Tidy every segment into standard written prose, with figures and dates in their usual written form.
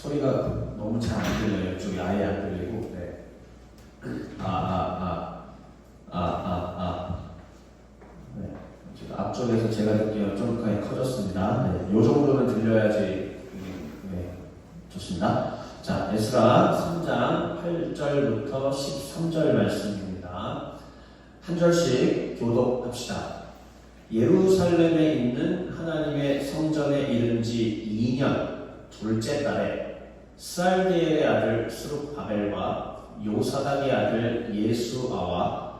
소리가 너무 잘 안 들려요. 이쪽이 아예 안 들리고. 네. 네. 앞쪽에서 제가 듣기에는 좀 커졌습니다. 네. 요 정도는 들려야지. 네. 좋습니다. 자, 에스라 3장 8절부터 13절 말씀입니다. 한 절씩 교독합시다. 예루살렘에 있는 하나님의 성전에 이른 지 2년 둘째 달에 스알디엘의 아들 스룹바벨과 요사닥의 아들 예수아와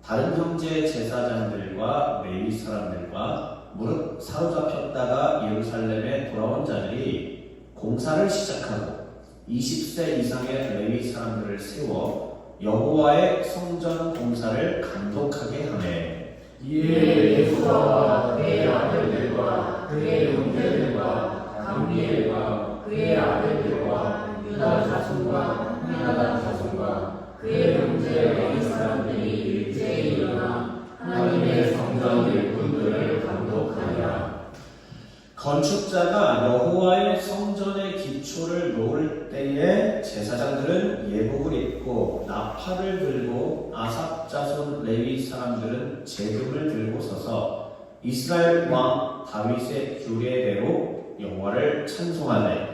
다른 형제 제사장들과 레위 사람들과 무릇 사로잡혔다가 예루살렘에 돌아온 자들이 공사를 시작하고 20세 이상의 레위 사람들을 세워 여호와의 성전 공사를 감독하게 하매 이에 예수아와 그의 아들들과 그의 형제들과 감리엘과 그의 아들들과 유다 자손과 헤나단 자손과 그의 형제 레위 사람들이 일제히 일어나 하나님의 성전 일꾼들을 감독하니라. 건축자가 여호와의 성전의 기초를 놓을 때에 제사장들은 예복을 입고 나팔을 들고 아삽 자손 레위 사람들은 제금을 들고 서서 이스라엘 왕 다윗의 규례대로 여호와를 찬송하되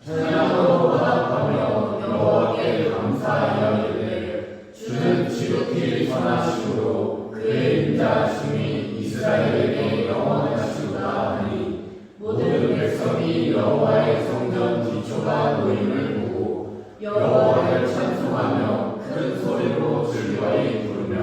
찬양으로 화답하며 여호와께 감사하여이르되 주는 지극히 선하시고 그의 인자하심이 이스라엘에게 영원하시도다 하니 모든 백성이 여호와의 성전 기초가 놓임을 보고 여호와를 찬송하며 큰 소리로 즐거이 부르며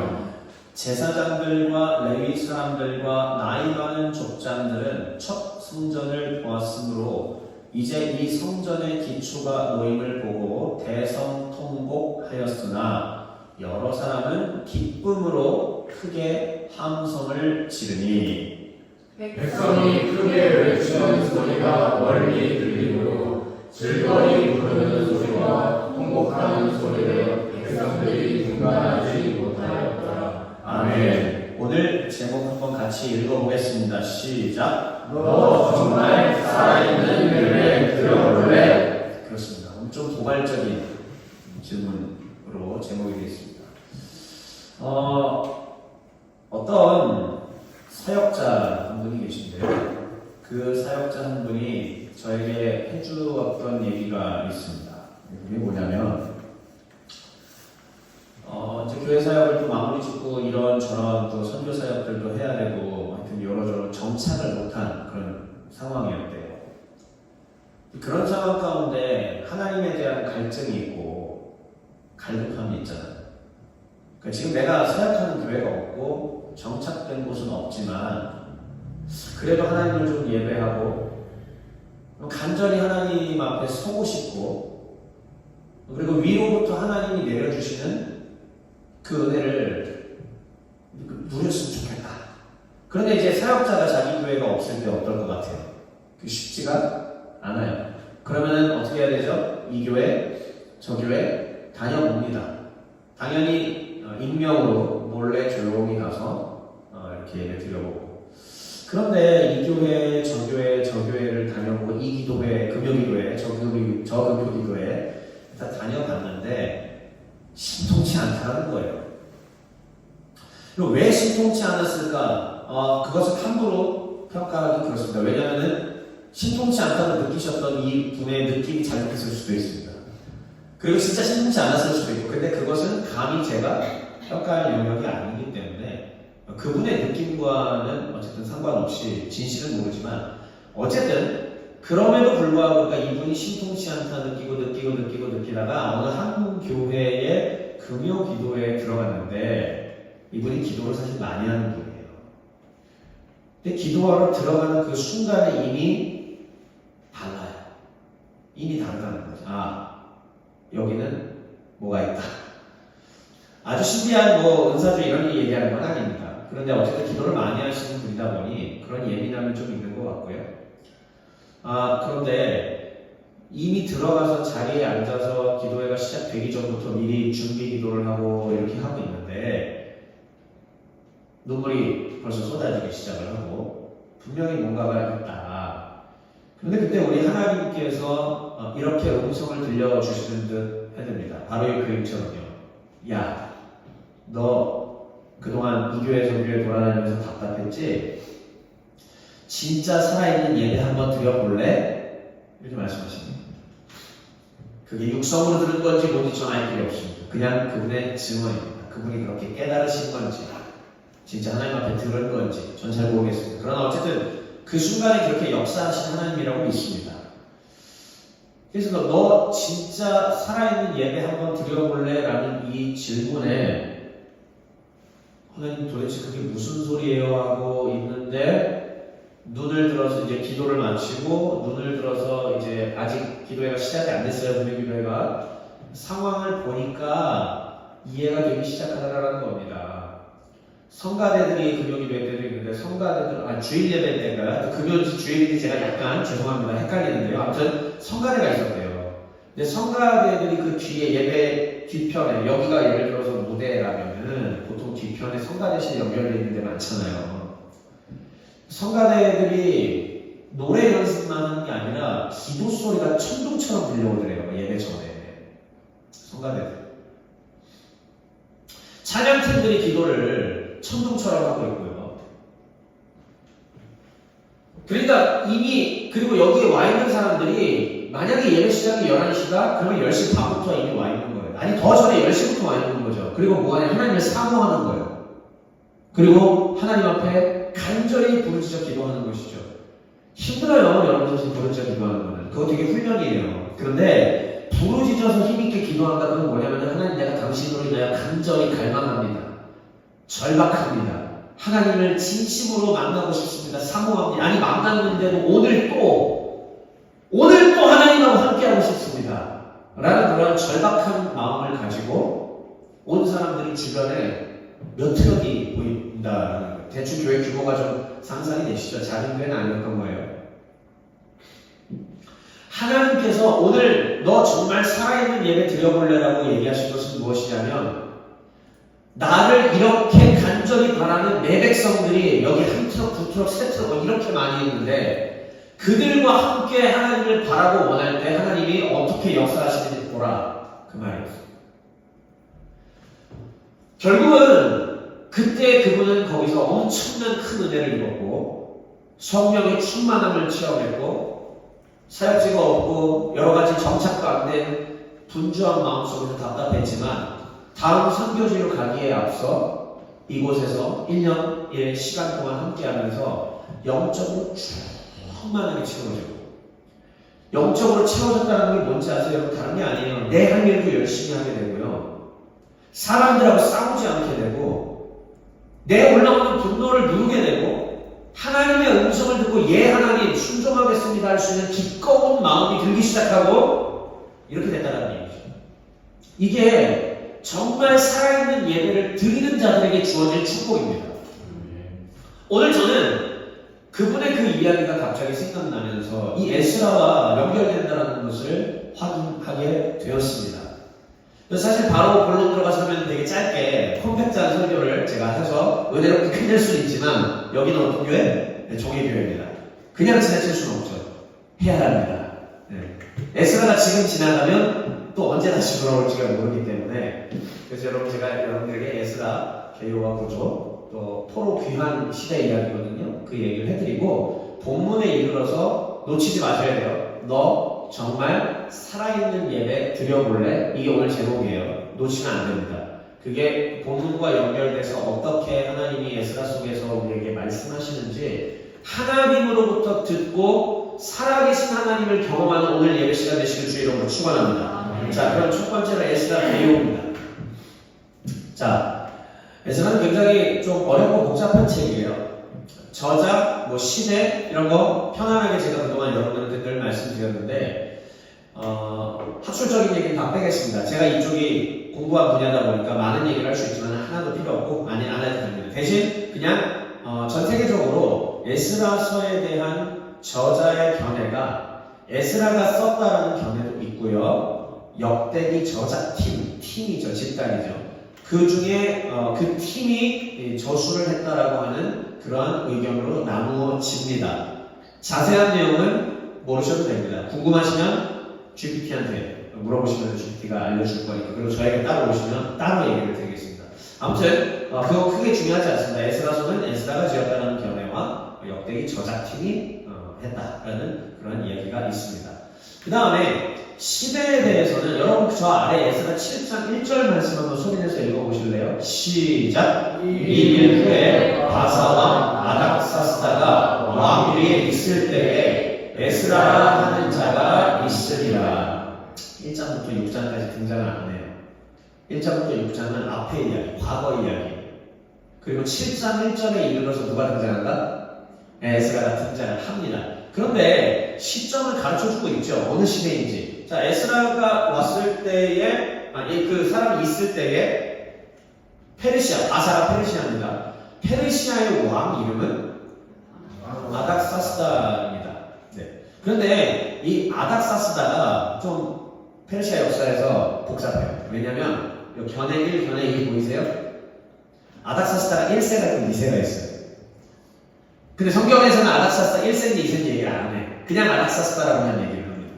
제사장들과 레위 사람들과 나이 많은 족장들은 첫 성전을 보았으므로 이제 이 성전의 기초가 놓임을 보고 대성통곡하였으나 여러 사람은 기쁨으로 크게 함성을 지르니 백성이 크게 외치는 소리가 멀리 들리므로 즐거이 부르는 소리와 통곡하는 소리를 백성들이 분간하지 못하였더라. 아멘. 오늘 제목 한번 같이 읽어보겠습니다. 시작. 너 정말 살아있는 율에 들어볼래? 그렇습니다. 좀 도발적인 질문으로 제목이 되겠습니다. 어떤 사역자 한 분이 계신데요. 그 사역자 한 분이 저에게 해주었던 얘기가 있습니다. 그게 뭐냐면, 이제 교회 사역을 또 마무리 짓고 이런저런 또 선교 사역들도 해야 되고, 하여튼 여러저러 정착을 못한 그런 상황이었대요. 그런 상황 가운데 하나님에 대한 갈증이 있고, 갈급함이 있잖아요. 그러니까 지금 내가 사역하는 교회가 없고, 정착된 곳은 없지만 그래도 하나님을 좀 예배하고 간절히 하나님 앞에 서고 싶고 그리고 위로부터 하나님이 내려주시는 그 은혜를 누렸으면 좋겠다. 그런데 이제 사역자가 자기 교회가 없을 때 어떨 것 같아요? 그 쉽지가 않아요. 그러면 어떻게 해야 되죠? 이 교회, 저 교회 다녀봅니다. 당연히 익명으로 몰래 조용히 가서 이렇게 예배 드려보고 그런데 이 교회, 저 교회, 저 교회를 다녀보고 이 기도회, 금요기도회, 저 금요기도회 다 다녀봤는데 신통치 않다는 거예요. 그럼 왜 신통치 않았을까? 그것을 함부로 평가하기 그렇습니다. 왜냐하면 신통치 않다고 느끼셨던 이 분의 느낌이 잘못했을 수도 있습니다. 그리고 진짜 신통치 않았을 수도 있고 근데 그것은 감히 제가 평가할 영역이 아니기 때문에 그분의 느낌과는 어쨌든 상관없이 진실은 모르지만 어쨌든 그럼에도 불구하고 그러니까 이분이 신통치 않다 느끼다가 어느 한 교회의 금요 기도회에 들어갔는데 이분이 기도를 사실 많이 하는 분이에요. 근데 기도하러 들어가는 그 순간에 이미 달라요. 이미 다르다는 거죠. 여기는 뭐가 있다. 아주 신비한 은사주 이런 얘기하는 건 아닙니다. 그런데 어쨌든 기도를 많이 하시는 분이다 보니 그런 예민함이 좀 있는 것 같고요. 그런데 이미 들어가서 자리에 앉아서 기도회가 시작되기 전부터 미리 준비 기도를 하고 이렇게 하고 있는데 눈물이 벌써 쏟아지기 시작을 하고 분명히 뭔가가 있다. 그런데 그때 우리 하나님께서 이렇게 음성을 들려주시는 듯 해냅니다. 바로 이 그림처럼요. 야, 너 그동안 이 교회 저 교회 돌아다니면서 답답했지? 진짜 살아있는 예배 한번 드려볼래? 이렇게 말씀하십니다. 그게 육성으로 들은 건지 뭔지 전 알 필요 없습니다. 그냥 그분의 증언입니다. 그분이 그렇게 깨달으신 건지 진짜 하나님 앞에 들은 건지 전 잘 모르겠습니다. 그러나 어쨌든 그 순간에 그렇게 역사하신 하나님이라고 믿습니다. 그래서 너 진짜 살아있는 예배 한번 드려볼래? 라는 이 질문에 하나님 도대체 그게 무슨 소리예요? 하고 있는데 눈을 들어서 이제 기도를 마치고 눈을 들어서 이제 아직 기도회가 시작이 안 됐어요. 분명 기도회가 상황을 보니까 이해가 되기 시작하더라는 겁니다. 성가대들이 금요 기도회 때도 있는데 성가대들 주일 예배 때가 금요 주일이 제가 약간 죄송합니다 헷갈리는데요. 아무튼 성가대가 있었대요. 근데 성가대들이 그 뒤에 예배 뒤편에 여기가 예를 들어서 무대라면은 보통 뒤편에 성가대실이 연결되어 있는 데 많잖아요. 성가대들이 노래 연습만 하는 게 아니라 기도 소리가 천둥처럼 들려오더래요. 예배 전에 성가대들 찬양팀들이 기도를 천둥처럼 하고 있고요. 그러니까 이미 그리고 여기에 와 있는 사람들이 만약에 예배 시작이 11시다 그러면 10시 반부터 이미 와 있는 거예요. 아니 더 전에 10시부터 와 있는 거죠. 그리고 뭐하냐 하나님을 사모하는 거예요. 그리고 하나님 앞에 간절히 부르짖어 기도하는 것이죠. 힘들어요. 여러분 부르짖어 기도하는 거는. 그거 되게 훈련이에요. 그런데 부르짖어서 힘있게 기도한다는 건 뭐냐면 하나님 내가 당신으로 인하여 간절히 갈망합니다. 절박합니다. 하나님을 진심으로 만나고 싶습니다. 사모합니다. 아니 만났는데도 오늘 또 하나님하고 함께하고 싶습니다. 라는 그런 절박한 마음을 가지고 온 사람들이 주변에 몇 트럭이 보인다. 대충 교회 규모가 좀 상상이 되시죠? 작은 교회는 아니었던 거예요. 하나님께서 오늘 너 정말 살아있는 예배 드려볼래라고 얘기하신 것은 무엇이냐면 나를 이렇게 간절히 바라는 내 백성들이 여기 한 트럭, 두 트럭, 세 트럭 이렇게 많이 있는데 그들과 함께 하나님을 바라고 원할 때 하나님이 어떻게 역사하시는지 보라 그 말이었어요. 결국은 그때 그분은 거기서 엄청난 큰 은혜를 입었고 성령의 충만함을 체험했고 사역지가 없고 여러가지 정착도 안 된 분주한 마음속에서 답답했지만 다음 선교지로 가기에 앞서 이곳에서 1년의 시간 동안 함께하면서 영적으로 충만하게 채워지고 영적으로 채워졌다는 게 뭔지 아세요? 다른 게 아니에요. 내 할 일도 열심히 하게 되고요. 사람들하고 싸우지 않게 되고 내 올라오는 분노를 누르게 되고 하나님의 음성을 듣고 예 하나님 순종하겠습니다 할 수 있는 기꺼운 마음이 들기 시작하고 이렇게 됐다는 얘기죠. 이게 정말 살아있는 예배를 드리는 자들에게 주어질 축복입니다. 오늘 저는 그분의 그 이야기가 갑자기 생각나면서 이 에스라와 연결된다는 것을 확인하게 되었습니다. 사실 바로 본론 들어가서면 되게 짧게 컴팩트한 설교를 제가 해서 은혜롭게 끝낼 수는 있지만 여기는 어떤 교회? 네, 종의교회입니다. 그냥 지나칠 수는 없죠. 해야 합니다. 네. 에스라가 지금 지나가면 또 언제 다시 돌아올지가 모르기 때문에 그래서 여러분 제가 여러분들에게 에스라 개요와 구조 또 포로 귀환 시대 이야기거든요. 그 얘기를 해드리고 본문에 이르러서 놓치지 마셔야 돼요. 너 정말 살아있는 예배 드려볼래? 이게 오늘 제목이에요. 놓치면 안 됩니다. 그게 본문과 연결돼서 어떻게 하나님이 에스라 속에서 우리에게 말씀하시는지 하나님으로부터 듣고 살아계신 하나님을 경험하는 오늘 예배 시간 되시길 주의 이름으로 축원합니다. 자, 그럼 첫 번째로 에스라 개요입니다. 자, 에스라는 굉장히 좀 어렵고 복잡한 책이에요. 저작, 시대 이런 거 편안하게 제가 그동안 여러분들한테 늘 말씀드렸는데 학술적인 얘기는 다 빼겠습니다. 제가 이쪽이 공부한 분야다 보니까 많은 얘기를 할 수 있지만 하나도 필요 없고 안 해도 됩니다. 대신 그냥 전 세계적으로 에스라서에 대한 저자의 견해가 에스라가 썼다라는 견해도 있고요. 역대기 저작팀이죠. 집단이죠. 그 중에 그 팀이 저술을 했다라고 하는 그러한 의견으로 나누어집니다. 자세한 내용은 모르셔도 됩니다. 궁금하시면 GPT한테 물어보시면 GPT가 알려줄 거니까. 그리고 저에게 따로 오시면 따로 얘기를 드리겠습니다. 아무튼 그거 크게 중요하지 않습니다. 에스라서는 에스라가 지었다는 견해와 역대기 저작팀이 했다라는 그런 이야기가 있습니다. 그 다음에 시대에 대해서는 여러분 저 아래 에스라 7장 1절 말씀 한번 소리내서 읽어보실래요? 시작! 이일 후에 바사왕 아닥사스다가 왕 위에 있을 때에 에스라라 하는 자가 있으리라. 1장부터 6장까지 등장을 안 해요. 1장부터 6장은 앞의 이야기, 과거 이야기. 그리고 7장 1절에 이르러서 누가 등장한다? 에스라가 등장을 합니다. 그런데 시점을 가르쳐주고 있죠. 어느 시대인지. 자, 에스라가 왔을 때에, 그 사람이 있을 때에 페르시아, 바사가 페르시아입니다. 페르시아의 왕 이름은 아닥사스다입니다. 네. 그런데 이 아닥사스다가 좀 페르시아 역사에서 복잡해요. 왜냐면 견해 1, 견해 2 보이세요? 아닥사스다가 1세가 있고 2세가 있어요. 근데 성경에서는 아닥사스다 1세인지 2세인지 얘기를 안 해. 그냥 아닥사스다라고 그냥 얘기를 합니다.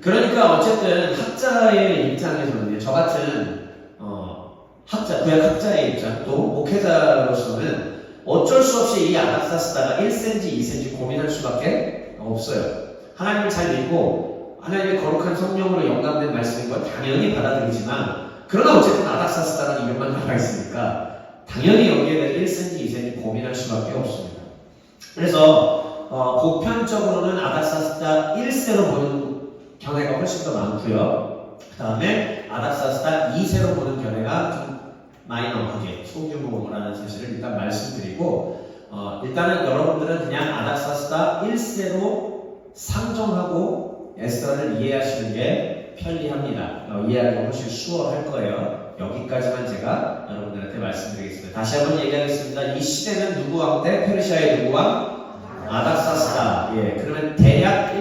그러니까 어쨌든 학자의 입장에서는 저 같은 학자, 구약 학자의 입장, 또 목회자로서는 어쩔 수 없이 이 아닥사스다가 1세인지 2세인지 고민할 수밖에 없어요. 하나님을 잘 믿고 하나님의 거룩한 성령으로 영감된 말씀인 걸 당연히 받아들이지만, 그러나 어쨌든 아닥사스다라는 이름만 나와 있으니까 당연히 여기에 대해서 1세인지 2세인지 고민할 수밖에 없습니다. 그래서 보편적으로는 아닥사스다 1세로 보는 견해가 훨씬 더 많고요. 그 다음에 아닥사스다 2세로 보는 견해가 좀 마이너하게 소규모라는 사실을 일단 말씀드리고, 일단은 여러분들은 그냥 아닥사스다 1세로 상정하고 에스더를 이해하시는 게 편리합니다. 이해하기가 훨씬 수월할 거예요. 여기까지만 제가 여러분들한테 말씀드리겠습니다. 다시 한번 얘기하겠습니다. 이 시대는 누구 왕 때? 페르시아의 누구 왕? 아닥사스다. 예, 그러면 대략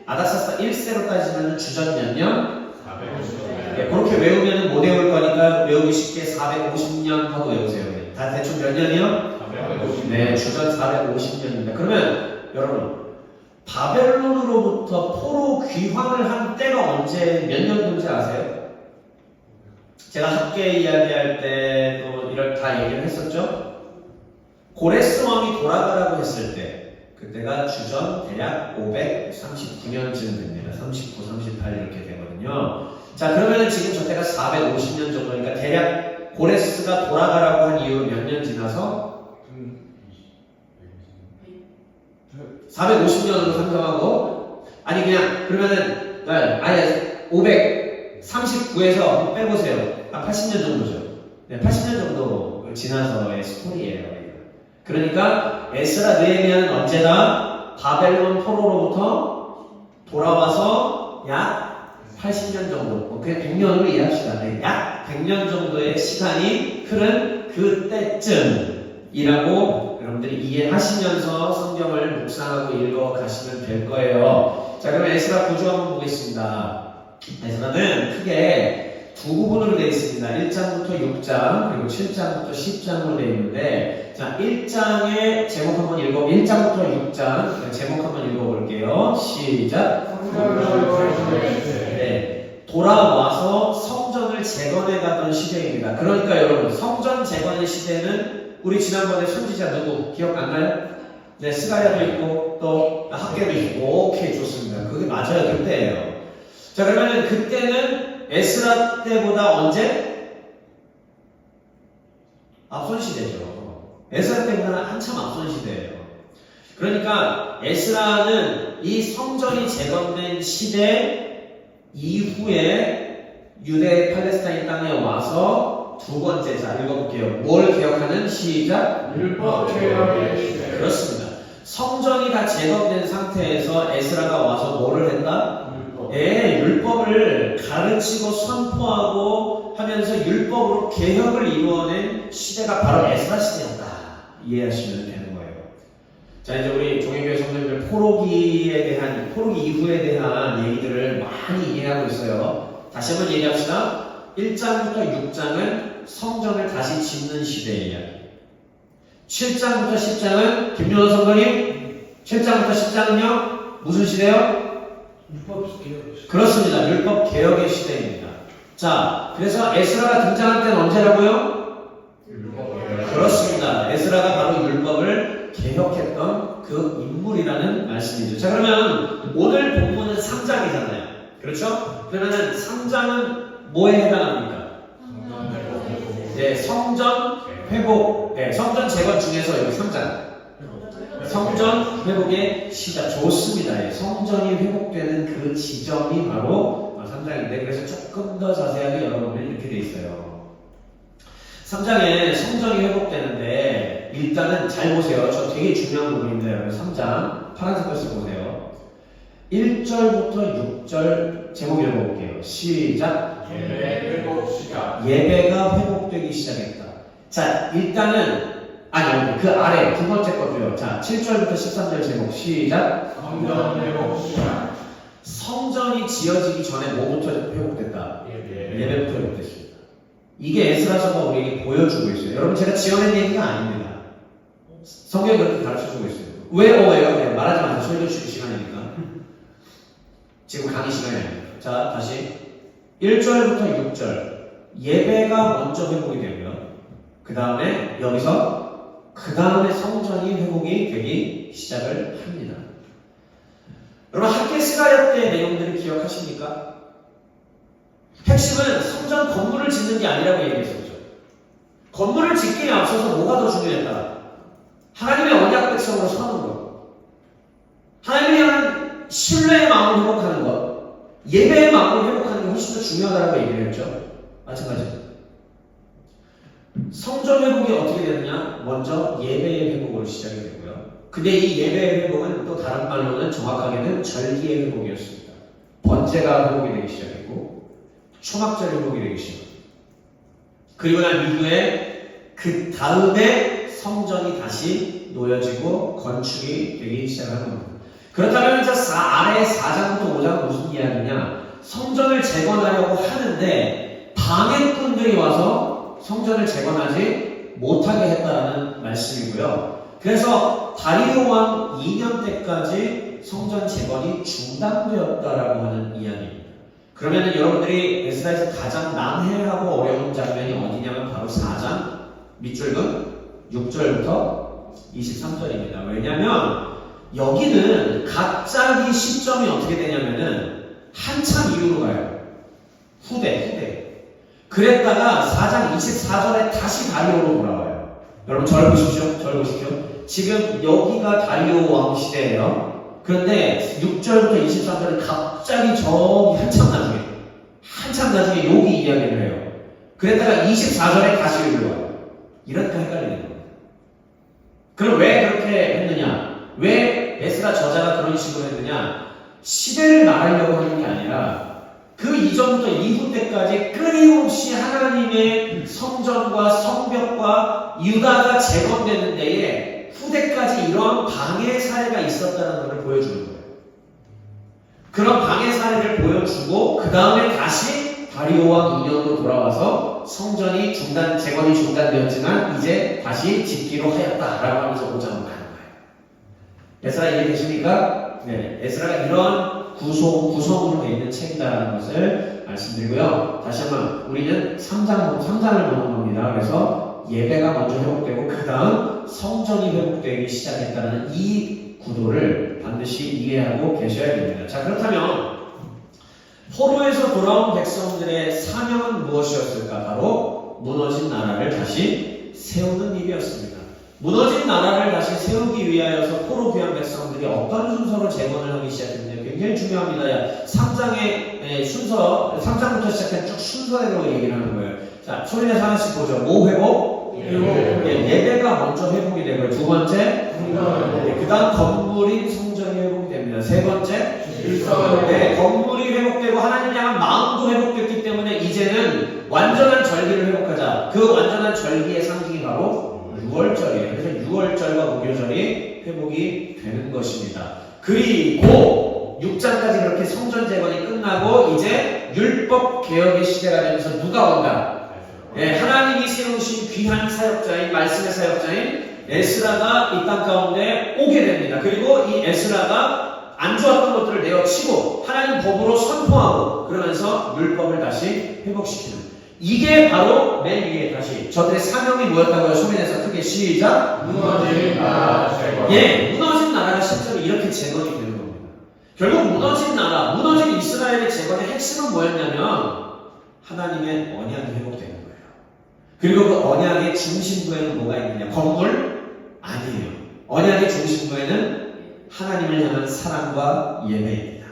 아닥사스다 1세로 따지면 주전 몇 년? 450년. 예, 그렇게 외우면 못 외울 거니까 외우기 쉽게 450년 하고 외우세요. 다 대충 몇 년이요? 450년. 네, 주전 450년입니다. 그러면 여러분, 바벨론으로부터 포로 귀환을 한 때가 언제, 몇 년도인지 아세요? 제가 학계 이야기할 때 또 이런 다 얘기를 했었죠? 고레스 왕이 돌아가라고 했을 때, 그때가 주전 대략 539년쯤 됩니다. 39, 38 이렇게 되거든요. 자, 그러면 지금 저때가 450년 정도니까 대략 고레스가 돌아가라고 한 이후 몇 년 지나서 450년으로 상정하고, 아니 그냥 그러면은 아예 539에서 빼보세요. 80년 정도죠. 네, 80년 정도 지나서의 스토리예요. 그러니까 에스라 느헤미야는 언제나 바벨론 포로로부터 돌아와서 약 80년 정도, 그냥 100년으로 이해합시다. 네, 약 100년 정도의 시간이 흐른 그때쯤이라고 여러분들이 이해하시면서 성경을 묵상하고 읽어 가시면 될 거예요. 자, 그럼 에스라 구조 한번 보겠습니다. 에스라는 크게 두 부분으로 되어 있습니다. 1장부터 6장, 그리고 7장부터 10장으로 되어 있는데, 자, 1장의 제목 한번 1장부터 6장 제목 한번 읽어볼게요. 시작. 네, 돌아와서 성전을 재건해 가던 시대입니다. 그러니까 여러분, 성전 재건의 시대는 우리 지난번에 선지자 누구 기억 안 나요? 네, 스가랴도 있고 또 학계도 있고. 오케이, 좋습니다. 그게 맞아요. 그때예요. 자, 그러면 그때는 에스라 때보다 언제? 앞선 시대죠. 에스라 때보다는 한참 앞선 시대예요. 그러니까 에스라는 이 성전이 재건된 시대 이후에 유대 팔레스타인 땅에 와서 두 번째, 자 읽어볼게요. 뭘 개혁하는? 시작. 율법 개혁의 시대. 그렇습니다. 성전이 다 재건된 상태에서 에스라가 와서 뭐를 했다? 예, 율법을 가르치고 선포하고 하면서 율법으로 개혁을 이루어낸 시대가 바로 에스라 시대였다. 이해하시면 되는 거예요. 자, 이제 우리 종회교회 성도님들 포로기 이후에 대한 얘기들을 많이 이해하고 있어요. 다시 한번 얘기합시다. 1장부터 6장은 성전을 다시 짓는 시대의 이야기. 7장부터 10장은 김윤호 성도님, 7장부터 10장은요? 무슨 시대요? 율법 개혁. 그렇습니다. 율법 개혁의 시대입니다. 자, 그래서 에스라가 등장할 때는 언제라고요? 율법 개혁. 그렇습니다. 에스라가 바로 율법을 개혁했던 그 인물이라는 말씀이죠. 자, 그러면 오늘 본문은 3장이잖아요. 그렇죠? 그러면은 3장은 뭐에 해당합니까? 네, 성전 회복, 네, 성전 재건 중에서 여기 3장. 성전 회복의 시작. 좋습니다. 예, 성전이 회복되는 그 지점이 바로 3장인데, 그래서 조금 더 자세하게 여러분들이 이렇게 돼 있어요. 3장에 성전이 회복되는데, 일단은 잘 보세요. 저 되게 중요한 부분인데, 여러분 3장 파란색 글씨 보세요. 1절부터 6절 제목 읽어볼게요. 시작. 예배 회복 시작. 예배가 회복되기 시작했다. 자, 일단은 아니, 그 아래 두 번째 거도요. 자, 7절부터 13절 제목 시작. 성전 회복 시작. 성전이 지어지기 전에 뭐부터 회복됐다? 예배. 예배부터 회복됐습니다. 이게 에스라서가 우리에게 보여주고 있어요. 여러분, 제가 지어낸 얘기가 아닙니다. 성경이 그렇게 가르쳐주고 있어요. 왜요? 네, 말하지 마세요. 설교 주기 시간이니까. 지금 강의 시간이 아닙니다. 자, 다시 1절부터 6절 예배가 먼저 회복이 되고요. 그 다음에 여기서 그 다음에 성전이 회복이 되기 시작을 합니다. 여러분, 학개스가야 때 내용들을 기억하십니까? 핵심은 성전 건물을 짓는 게 아니라고 얘기했었죠. 건물을 짓기에 앞서서 뭐가 더 중요했다? 하나님의 언약 백성으로 서는 것, 하나님에 대한 신뢰의 마음을 회복하는 것, 예배의 마음을 회복하는 게 훨씬 더 중요하다고 얘기를 했죠. 마찬가지입니다. 성전 회복이 어떻게 되느냐? 먼저 예배의 회복으로 시작이 되고요. 근데 이 예배의 회복은 또 다른 말로는 정확하게는 절기의 회복이었습니다. 번제가 회복이 되기 시작했고 초막절 회복이 되기 시작합니다. 그리고 난 이후에 그 다음에 성전이 다시 놓여지고 건축이 되기 시작하는 겁니다. 그렇다면 아래 4장부터 5장은 무슨 이야기냐? 성전을 재건하려고 하는데 방해꾼들이 와서 성전을 재건하지 못하게 했다는 말씀이고요. 그래서 다리오 왕 2년 때까지 성전 재건이 중단되었다라고 하는 이야기입니다. 그러면 여러분들이 에스라에서 가장 난해하고 어려운 장면이 어디냐면 바로 4장 밑줄은 6절부터 23절입니다. 왜냐하면 여기는 갑자기 시점이 어떻게 되냐면은 한참 이후로 가요. 후대. 그랬다가 4장 24절에 다시 다리오로 돌아와요. 여러분 저를 보십시오. 지금 여기가 다리오 왕 시대예요. 그런데 6절부터 23절은 갑자기 저기 한참 나중에 여기 이야기를 해요. 그랬다가 24절에 다시 여기로 와요. 이러니까 헷갈리는 겁니다. 그럼 왜 그렇게 했느냐? 왜 에스라 저자가 그런 식으로 했느냐? 시대를 말하려고 하는 게 아니라 그 이전부터 이후 때까지 끊임없이 하나님의 성전과 성벽과 유다가 재건되는 데에 후대까지 이런 방해 사례가 있었다는 것을 보여주는 거예요. 그런 방해 사례를 보여주고 그 다음에 다시 다리오 왕 2년으로 돌아와서 성전이 재건이 중단되었지만 이제 다시 짓기로 하였다라고 하면서 5장으로 가는 거예요. 에스라 이해되십니까? 네, 에스라가 이런 구성으로 되어 있는 책이다라는 것을 말씀드리고요. 다시 한번 우리는 3장을 보는 겁니다. 그래서 예배가 먼저 회복되고 그 다음 성전이 회복되기 시작했다는 이 구도를 반드시 이해하고 계셔야 됩니다. 자, 그렇다면 포로에서 돌아온 백성들의 사명은 무엇이었을까? 바로 무너진 나라를 다시 세우는 일이었습니다. 무너진 나라를 다시 세우기 위하여서 포로 귀한 백성들이 어떤 순서로 재건을 하기 시작했는지 굉장히 중요합니다. 3장의 순서, 3장부터 시작한 쭉 순서대로 얘기를 하는 거예요. 자, 소리내서 하나씩 보죠. 뭐 회복? 예배가 먼저 회복이 되고요. 두 번째, 그 다음 건물인 성전이 회복이 됩니다. 세 번째, 건물이 회복되고 하나님 향한 마음도 회복됐기 때문에 이제는 완전한 절기를 회복하자. 그 완전한 절기의 상징이 바로 6월절이에요. 그래서 6월절과 목요절이 회복이 되는 것입니다. 그리고 6장까지 그렇게 성전 재건이 끝나고 이제 율법 개혁의 시대가 되면서 누가 온다? 네, 하나님이 세우신 귀한 사역자인 말씀의 사역자인 에스라가 이 땅 가운데 오게 됩니다. 그리고 이 에스라가 안 좋았던 것들을 내어치고 하나님 법으로 선포하고 그러면서 율법을 다시 회복시키는 이게 바로 맨 위에 다시 저들의 사명이 뭐였다고요? 소민에서 크게 시작. 무너진 나라 제거. 예, 무너진 나라가 실제로 이렇게 재건이 되는 겁니다. 결국 무너진 나라, 무너진 이스라엘의 재건의 핵심은 뭐였냐면 하나님의 언약이 회복되는 거예요. 그리고 그 언약의 중심부에는 뭐가 있느냐? 건물? 아니에요. 언약의 중심부에는 하나님을 향한 사랑과 예배입니다.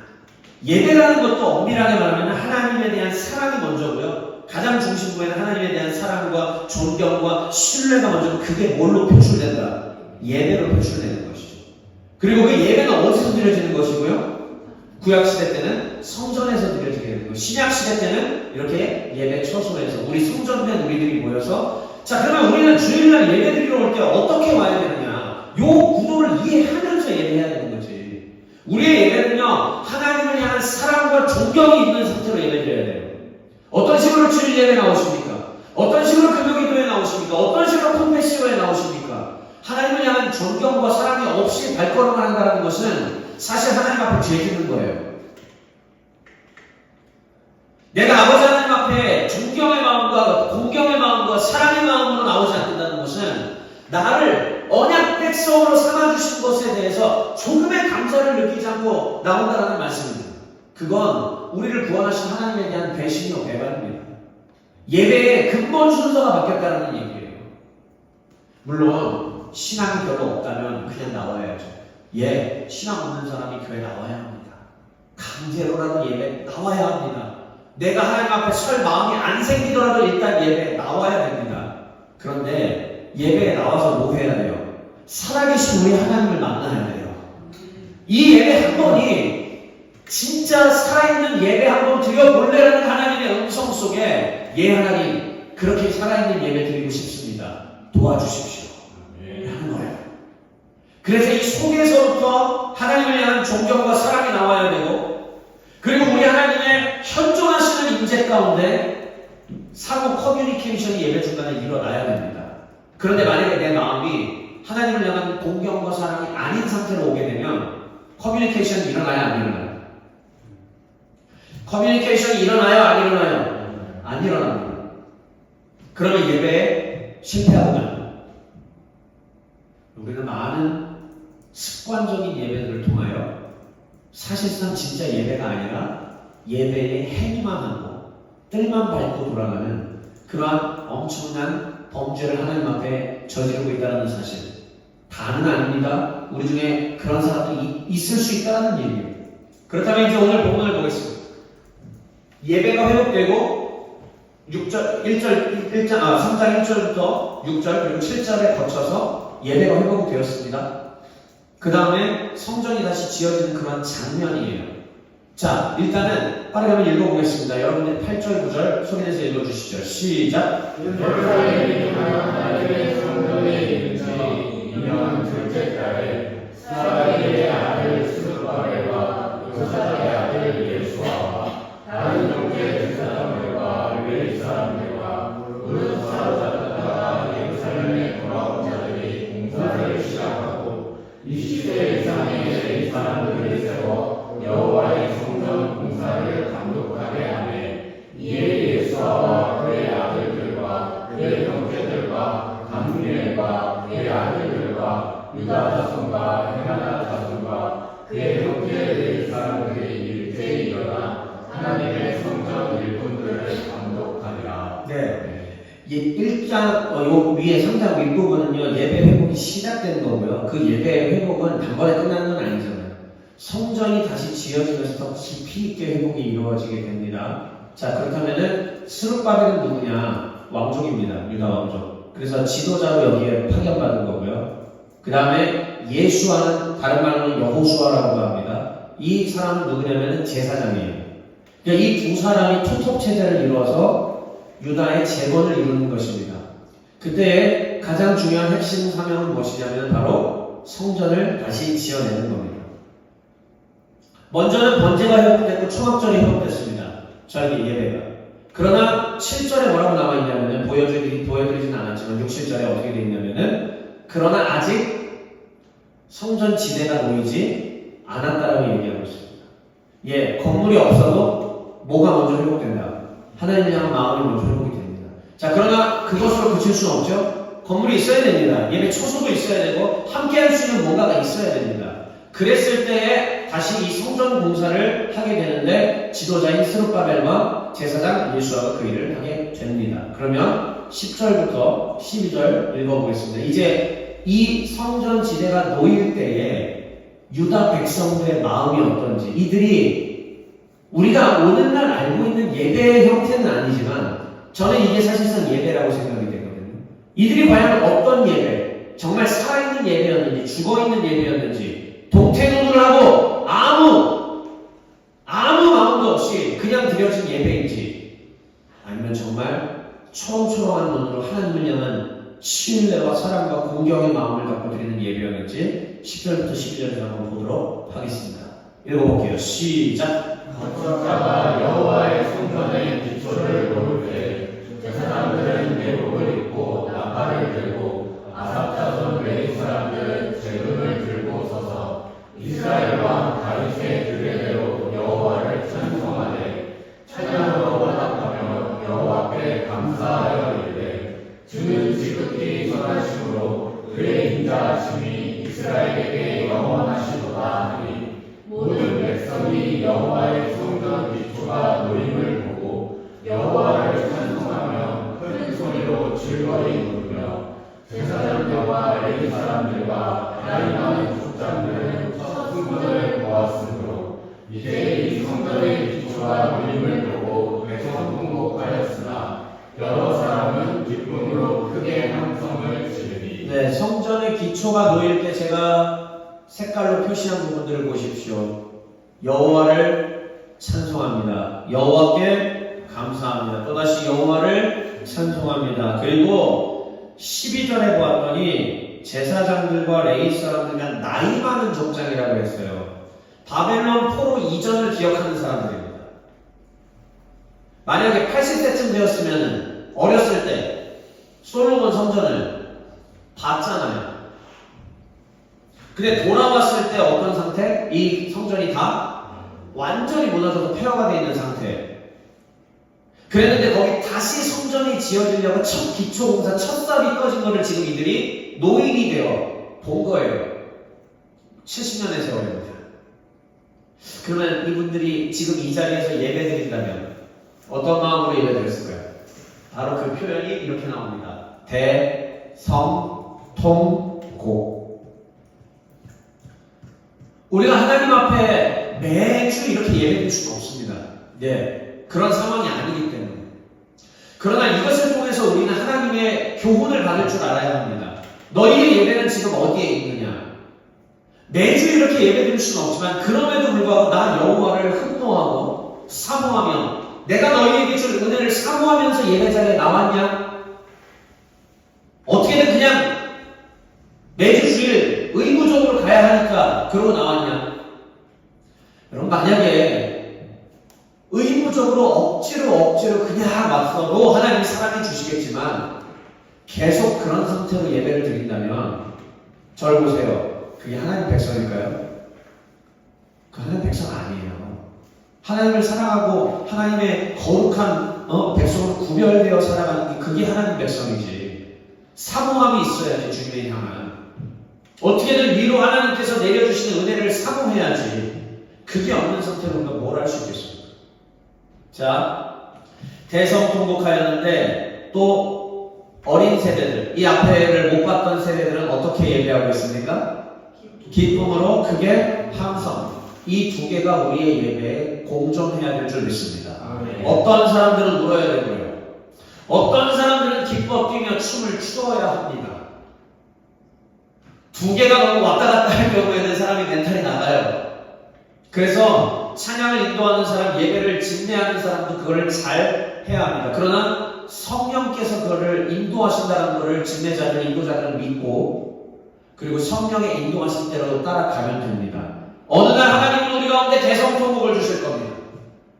예배라는 것도 엄밀하게 말하면 하나님에 대한 사랑이 먼저고요. 가장 중심부에는 하나님에 대한 사랑과 존경과 신뢰가 먼저 그게 뭘로 표출된다? 예배로 표출되는 것이죠. 그리고 그 예배는 어디서 드려지는 것이고요? 구약시대 때는 성전에서 드려지게 되는 거예요. 신약시대 때는 이렇게 예배 처소에서 우리 성전된 우리들이 모여서 자 그러면 우리는 주일날 예배 드리러 올 때 어떻게 와야 되느냐? 요 구도를 이해하면서 예배해야 되는 거지. 우리의 예배는요 하나님을 향한 사랑과 존경이 있는 상태로 예배드려야 돼요. 어떤 식으로 주일 예배 나오십니까? 어떤 식으로 금요기도에 나오십니까? 어떤 식으로 콘페시오에 나오십니까? 하나님을 향한 존경과 사랑이 없이 발걸음을 한다는 것은 사실 하나님 앞에 죄 짓는 거예요. 내가 아버지 하나님 앞에 존경의 마음과 공경의 마음과 사랑의 마음으로 나오지 않는다는 것은 나를 언약 백성으로 삼아주신 것에 대해서 조금의 감사를 느끼지 않고 나온다는 말씀입니다. 그건 우리를 구원하신 하나님에 대한 배신이요 배반입니다. 예배의 근본 순서가 바뀌었다는 얘기예요. 물론 신앙이 별로 없다면 그냥 나와야죠. 예, 신앙 없는 사람이 교회 나와야 합니다. 강제로라도 예배 나와야 합니다. 내가 하나님 앞에 설 마음이 안 생기더라도 일단 예배에 나와야 됩니다. 그런데 예배에 나와서 뭐 해야 돼요? 살아계신 우리 하나님을 만나야 돼요. 이 예배 한 번이 진짜 살아있는 예배 한 번 드려볼래라는 하나님의 음성 속에 예 하나님 그렇게 살아있는 예배 드리고 싶습니다. 도와주십시오. 하는 거예요. 그래서 이 속에서부터 하나님을 향한 존경과 사랑이 나와야 되고 그리고 우리 하나님의 현존하시는 임재 가운데 상호 커뮤니케이션이 예배 중간에 일어나야 됩니다. 그런데 만약에 내 마음이 하나님을 향한 공경과 사랑이 아닌 상태로 오게 되면 커뮤니케이션이 일어나야 안 일어나요? 커뮤니케이션이 일어나요? 안 일어나요? 안 일어납니다. 그러면 예배에 실패하거든요. 우리는 많은 습관적인 예배들을 통하여 사실상 진짜 예배가 아니라 예배의 행위만 하고 뜰만 밟고 돌아가는 그러한 엄청난 범죄를 하나님 앞에 저지르고 있다는 사실. 다는 아닙니다. 우리 중에 그런 사람들이 있을 수 있다는 얘기예요. 그렇다면 이제 오늘 본문을 보겠습니다. 예배가 회복되고 3장 1절부터 6절 그리고 7절에 거쳐서 예배가 회복이 되었습니다. 그 다음에 성전이 다시 지어지는 그런 장면이에요. 자, 일단은 빠르게 한번 읽어보겠습니다. 여러분들 8절, 9절 소리내서 읽어주시죠. 시작! 예루살렘이 하나님의 성전에 이르지 2년 둘째 달에 사라리의 아들 스룹바벨과 요사닥의 아들 예수아와 다른 종교의 두 사람들과 레위 사람들과 무릇 사로잡혔다가 예루살렘에 돌아온 자들이 공사를 시작하고 20세 이상의 레위 사람들을 세워 여호와의 성전 공사를 감독하게 하매 이에 예수아와 그의 아들들과 그의 형제들과 감리엘과 그의 아들들과 유다 자손과 헤나다 자손과 그의 형제 레위 사람들이 일제히 일어나 하나님의 성전 일꾼들을 감독하니라. 네. 일장 요 위에 3장 윗부분은요 예배 회복이 시작된 거고요. 그 예배 회복은 단번에 끝나는 건 아니잖아요. 성전이 다시 지어지면서 더 깊이 있게 회복이 이루어지게 됩니다. 자 그렇다면은 스룹바벨은 누구냐? 왕족입니다. 유다 왕족. 그래서 지도자로 여기에 파견받은 거고요. 그 다음에 예수아는 다른 말로는 여호수아라고 합니다. 이 사람은 누구냐면은 제사장이에요. 그러니까 이 두 사람이 투톱 체제를 이루어서 유다의 재건을 이루는 것입니다. 그때 가장 중요한 핵심 사명은 무엇이냐면 바로 성전을 다시 지어내는 겁니다. 먼저는 번제가 회복됐고 초막절이 회복됐습니다. 저희 예배가. 그러나 7절에 뭐라고 나와 있냐면은 보여드리진 않았지만 6, 7절에 어떻게 되어 있냐면은 그러나 아직 성전 지대가 놓이지 않았다라고 얘기하고 있습니다. 예, 건물이 없어도 뭐가 먼저 회복된다? 하나님을 향한 마음이 먼저 회복이 됩니다. 자, 그러나 그것으로 그칠 수는 없죠. 건물이 있어야 됩니다. 예배 초소도 있어야 되고 함께 할 수 있는 뭔가가 있어야 됩니다. 그랬을 때에 다시 이 성전 공사를 하게 되는데 지도자인 스룹바벨과 제사장 예수아가 그 일을 하게 됩니다. 그러면 10절부터 12절 읽어보겠습니다. 이제 이 성전 지대가 놓일 때에 유다 백성들의 마음이 어떤지, 이들이 우리가 오늘날 알고 있는 예배의 형태는 아니지만 저는 이게 사실상 예배라고 생각이 되거든요. 이들이 과연 어떤 예배, 정말 살아있는 예배였는지 죽어있는 예배였는지, 동태눈을 하고 아무 마음도 없이 그냥 드려진 예배인지, 아니면 정말 초롱초롱한 눈으로 하나님을 향한 신뢰와 사랑과 공경의 마음을 갖고 드리는 예배였는지 10절부터 12절을 한번 보도록 하겠습니다. 읽어볼게요. 시작. 건축자가 여호와의 성전의 기초를 놓을 때 제사장들은 예복을 입고 나팔을 들고 아삽 자손 레위 사람들은 재금을 들고 서서 이스라엘 왕 다윗의 규례대로 여호와를 찬송하되 찬양으로 화답하며 여호와께 감사하여 이르되 주는 지극히 선하심으로 그의 인자하심이 이스라엘에게 영원하시도다 하니 모든 백성이 여호와의 성전 기초가 놓임을 보고 여호와를 찬송하며 큰 소리로 즐거이 부르며 제사장들과 레위 사람들과 하나님의 족장들은 첫 성전을 보았으므로 이제 이 성전의 기초가 놓임을 보고 대성통곡하였으나 여러 사람은 기쁨으로 크게 함성을 지르니. 네, 성전의 기초가 놓일 때 제가 색깔로 표시한 부분들을 보십시오. 여호와를 찬송합니다. 여호와께 감사합니다. 또다시 여호와를 찬송합니다. 그리고 12절에 보았더니 제사장들과 레위 사람들과 나이 많은 족장이라고 했어요. 바벨론 포로 이전을 기억하는 사람들입니다. 만약에 80세쯤 되었으면 어렸을 때 솔로몬 성전을 봤잖아요. 근데 돌아왔을 때 어떤 상태? 이 성전이 다 완전히 무너져서 폐허가 되어 있는 상태. 그랬는데 거기 다시 성전이 지어지려고 첫 기초공사, 첫 삽이 꺼진 거를 지금 이들이 노인이 되어 본 거예요. 70년의 세월입니다. 그러면 이분들이 지금 이 자리에서 예배드린다면 어떤 마음으로 예배드렸을까요? 바로 그 표현이 이렇게 나옵니다. 대성통곡. 우리가 하나님 앞에 매주 이렇게 예배드릴 수는 없습니다. 네, 그런 상황이 아니기 때문에. 그러나 이것을 통해서 우리는 하나님의 교훈을 받을 줄 알아야 합니다. 너희의 예배는 지금 어디에 있느냐? 매주 이렇게 예배드릴 수는 없지만 그럼에도 불구하고 나 여호와를 흠모하고 사모하며 내가 너희에게 줄 은혜를 사모하면서 예배 자리에 나왔냐? 어떻게든 그냥 매주 주일 의무적으로 가야 하니까 그러고 나왔냐? 여러분, 만약에 의무적으로 억지로 그냥 맞서도 하나님이 사람이 주시겠지만 계속 그런 상태로 예배를 드린다면 저를 보세요. 그게 하나님 백성일까요? 그 하나님 백성 아니에요. 하나님을 사랑하고 하나님의 거룩한 백성으로 구별되어 살아가는 게 그게 하나님 백성이지. 사모함이 있어야지. 주님의 향한 어떻게든 위로 하나님께서 내려주시는 은혜를 사모해야지. 그게 없는 상태로 우리가 뭘 할 수 있겠습니까? 자, 대성통곡하였는데 또 어린 세대들, 이 앞에를 못 봤던 세대들은 어떻게 예배하고 있습니까? 기쁨으로 크게 함성. 이 두 개가 우리의 예배에 공존해야 될 줄 믿습니다. 어떤 사람들은 울어야 되고요. 어떤 사람들은 기뻐 뛰며 춤을 추어야 합니다. 두 개가 너무 왔다 갔다 할 경우에는 사람이 멘탈이 나가요. 그래서 찬양을 인도하는 사람, 예배를 집례하는 사람도 그걸 잘 해야 합니다. 그러나 성령께서 그거를 인도하신다는 것을 집례자들, 인도자들은 믿고 그리고 성령의 인도하신 대로 따라가면 됩니다. 어느 날 하나님은 우리 가운데 대성통곡을 주실 겁니다.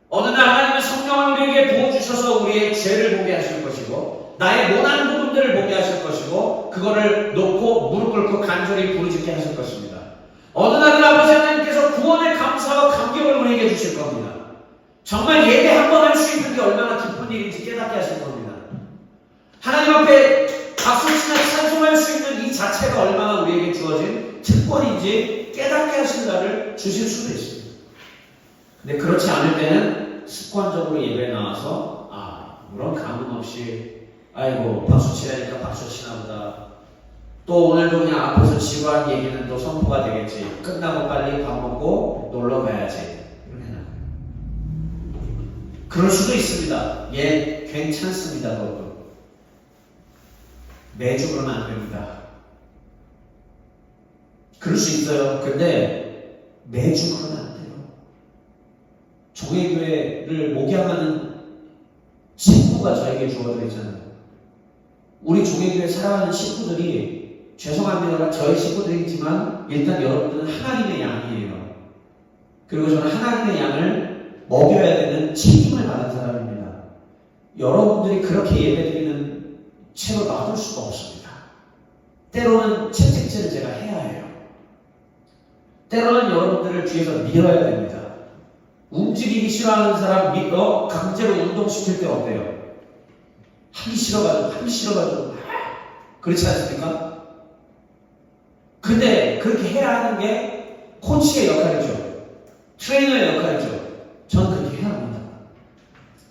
어느 날 하나님은 성령을 우리에게 부어주셔서 우리의 죄를 보게 하실 것이고 나의 모난 부분들을 보게 하실 것이고 그거를 놓고 무릎 꿇고 간절히 부르짖게 하실 것입니다. 어느 날은 아버지 하나님께서 구원의 감사와 감격을 우리에게 주실 겁니다. 정말 예배 한 번 할 수 있는 게 얼마나 기쁜 일인지 깨닫게 하실 겁니다. 하나님 앞에 박수치나 찬송할 수 있는 이 자체가 얼마나 우리에게 주어진 특권인지 깨닫게 하신다를 주실 수도 있습니다. 근데 그렇지 않을 때는 습관적으로 예배에 나와서 물론 감흥 없이 아이고 박수치라니까 박수치나 보다. 또 오늘도 그냥 앞에서 지루한 얘기는 또 선포가 되겠지. 끝나고 빨리 밥 먹고 놀러 가야지. 이렇게 나와요. 그럴 수도 있습니다. 예, 괜찮습니다. 그것도. 매주 그러면 안 됩니다. 그럴 수 있어요. 근데 매주 그러면 안 돼요. 종회교회를 목양하는 식구가 저에게 주어져 있잖아요. 우리 종회교회 살아가는 식구들이 죄송합니다. 저희 식구들이지만 일단 여러분들은 하나님의 양이에요. 그리고 저는 하나님의 양을 먹여야 되는 책임을 받은 사람입니다. 여러분들이 그렇게 예배드리는 채로 놔둘 수가 없습니다. 때로는 채찍질을 제가 해야 해요. 때로는 여러분들을 뒤에서 밀어야 됩니다. 움직이기 싫어하는 사람 믿어 강제로 운동시킬 때 어때요? 하기 싫어가지고 그렇지 않습니까? 근데 그렇게 해야 하는 게 코치의 역할이죠. 트레이너의 역할이죠. 저는 그렇게 해야 합니다.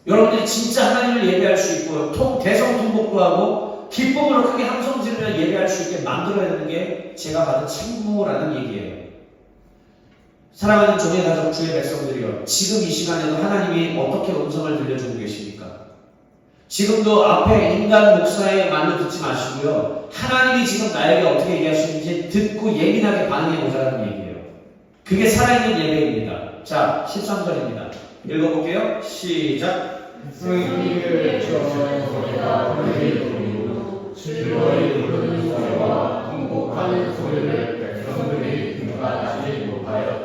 여러분들이 진짜 하나님을 예배할 수 있고 대성통곡도 하고 기쁨으로 크게 함성 지르며 예배할 수 있게 만들어야 되는 게 제가 받은 책무라는 얘기예요. 사랑하는 종의 가족 주의 백성들이여, 지금 이 시간에도 하나님이 어떻게 음성을 들려주고 계십니까? 지금도 앞에 인간 목사의 말을 듣지 마시고요. 하나님이 지금 나에게 어떻게 얘기하시는지 듣고 예민하게 반응해 보자는 얘기예요. 그게 살아있는 예배입니다. 자, 13절입니다. 읽어볼게요. 시작. 승리를 외쳐 소리가 울릴 소리로 즐거이 부르는 소리와 통곡하는 소리를 백성들이 등반하지 못하였다.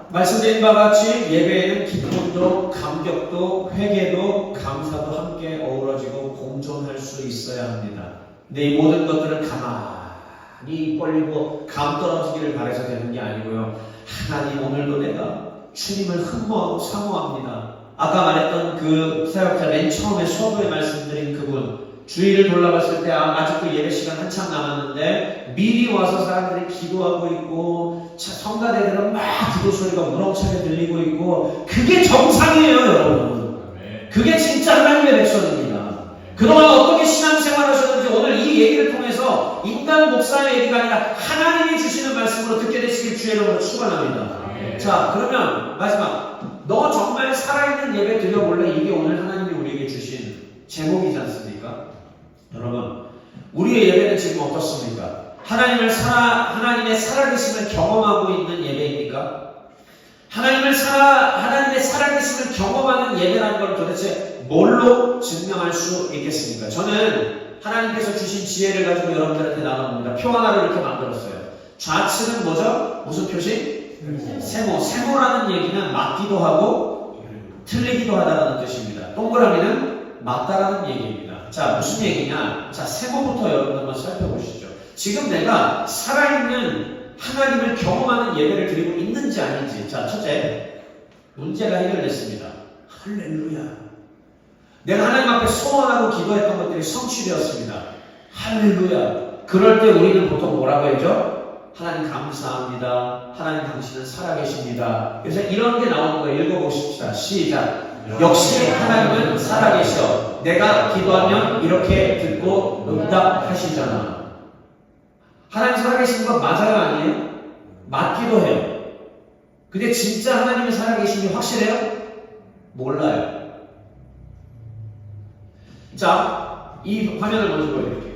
말씀드린 바와 같이 예배에는 기쁨도 감격도 회개도 감사도 함께 어우러지고 공존할 수 있어야 합니다. 근데 이 모든 것들은 가만히 벌리고 감 떨어지기를 바라서 되는 게 아니고요. 하나님, 오늘도 내가 주님을 사모합니다. 아까 말했던 그 사역자 맨 처음에 수업에 말씀드린 그분, 주위를 돌아봤을 때 아직도 예배 시간 한참 남았는데 미리 와서 사람들이 기도하고 있고 성가대들은 막 기도 소리가 우렁차게 들리고 있고, 그게 정상이에요, 여러분. 그게 진짜 하나님의 백성입니다. 그동안 어떻게 신앙생활 하셨는지 오늘 이 얘기를 통해서 인간 목사의 얘기가 아니라 하나님이 주시는 말씀으로 듣게 되시길 주의 이름으로 축원합니다. 자, 그러면 마지막, 너 정말 살아있는 예배 드려볼래? 이게 오늘 하나님이 우리에게 주신 제목이지 않습니까? 여러분, 우리의 예배는 지금 어떻습니까? 하나님의 살아계심을 경험하고 있는 예배입니까? 하나님의 살아계심을 경험하는 예배라는 걸 도대체 뭘로 증명할 수 있겠습니까? 저는 하나님께서 주신 지혜를 가지고 여러분들한테 나눠봅니다. 표 하나를 이렇게 만들었어요. 좌측은 뭐죠? 무슨 표시? 세모. 세모라는 얘기는 맞기도 하고 틀리기도 하다라는 뜻입니다. 동그라미는 맞다라는 얘기입니다. 자, 무슨 얘기냐? 자, 세모부터 여러분 한번 살펴보시죠. 지금 내가 살아있는 하나님을 경험하는 예배를 드리고 있는지 아닌지. 자, 첫째, 문제가 해결됐습니다. 할렐루야. 내가 하나님 앞에 소원하고 기도했던 것들이 성취되었습니다. 할렐루야. 그럴 때 우리는 보통 뭐라고 했죠? 하나님 감사합니다. 하나님 당신은 살아계십니다. 그래서 이런 게 나오는 거예요. 읽어보십시다. 시작. 역시 하나님은 살아계셔. 내가 기도하면 이렇게 듣고 응답하시잖아. 하나님 살아계시는 건 맞아요, 아니에요? 맞기도 해요. 근데 진짜 하나님이 살아계신 게 확실해요? 몰라요. 자, 이 화면을 먼저 보여드릴게요.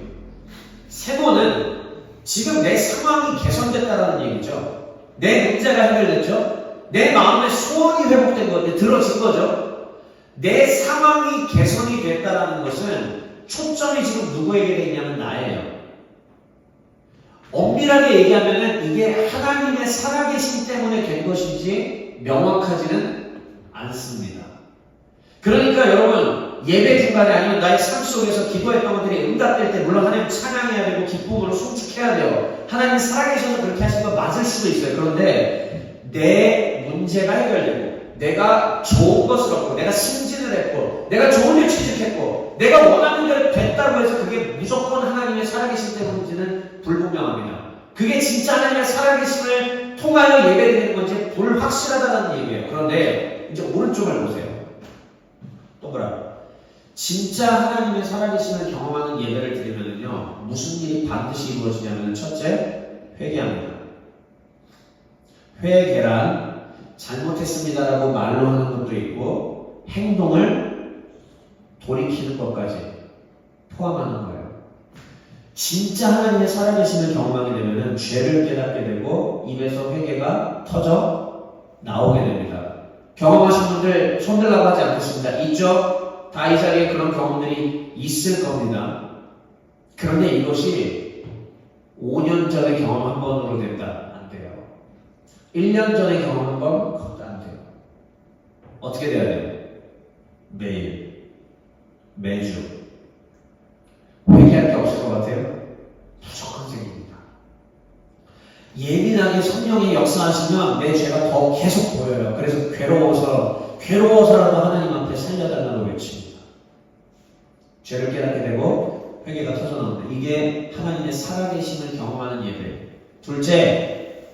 세모는 지금 내 상황이 개선됐다라는 얘기죠. 내 문제가 해결됐죠. 내 마음의 소원이 회복된 건데 들어진 거죠. 내 상황이 개선이 됐다라는 것은 초점이 지금 누구에게 돼 있냐면 나예요. 엄밀하게 얘기하면 이게 하나님의 살아계심 때문에 된 것인지 명확하지는 않습니다. 그러니까 여러분, 예배 중간에 아니면 나의 삶 속에서 기도했던 것들이 응답될 때 물론 하나님 찬양해야 되고 기쁨으로 송축해야 돼요. 하나님 살아계셔서 그렇게 하신 건 맞을 수도 있어요. 그런데 내 문제가 해결되고 내가 좋은 것을 얻고 내가 승진을 했고 내가 좋은 일 취직했고 내가 원하는 대로 됐다고 해서 그게 무조건 하나님의 살아계신 때문인지는 불분명합니다. 그게 진짜 하나님의 살아계심을 통하여 예배드리는 건지 불확실하다는 얘기예요. 그런데 이제 오른쪽을 보세요. 동그라미. 진짜 하나님의 살아계심을 경험하는 예배를 드리면요 무슨 일이 반드시 이루어지냐면 첫째, 회개합니다. 회개란 잘못했습니다라고 말로 하는 것도 있고 행동을 돌이키는 것까지 포함하는 거예요. 진짜 하나님의 살아계심을 경험하게 되면 죄를 깨닫게 되고 입에서 회개가 터져 나오게 됩니다. 경험하신 분들 손들라고 하지 않겠습니다. 있죠? 다 이 자리에 그런 경험들이 있을 겁니다. 그런데 이것이 5년 전에 경험 한 번으로 된다. 안 돼요. 1년 전에 경험 한 번? 그것도 안 돼요. 어떻게 돼야 돼요? 매일, 매주. 회개할 게 없을 것 같아요? 무조건 생깁니다. 예민하게 성령이 역사하시면 내 죄가 더 계속 보여요. 그래서 괴로워서라도 하나님 앞에 살려달라고 외칩니다. 죄를 깨닫게 되고 회개가 터져나옵니다. 이게 하나님의 살아계심을 경험하는 예배. 둘째,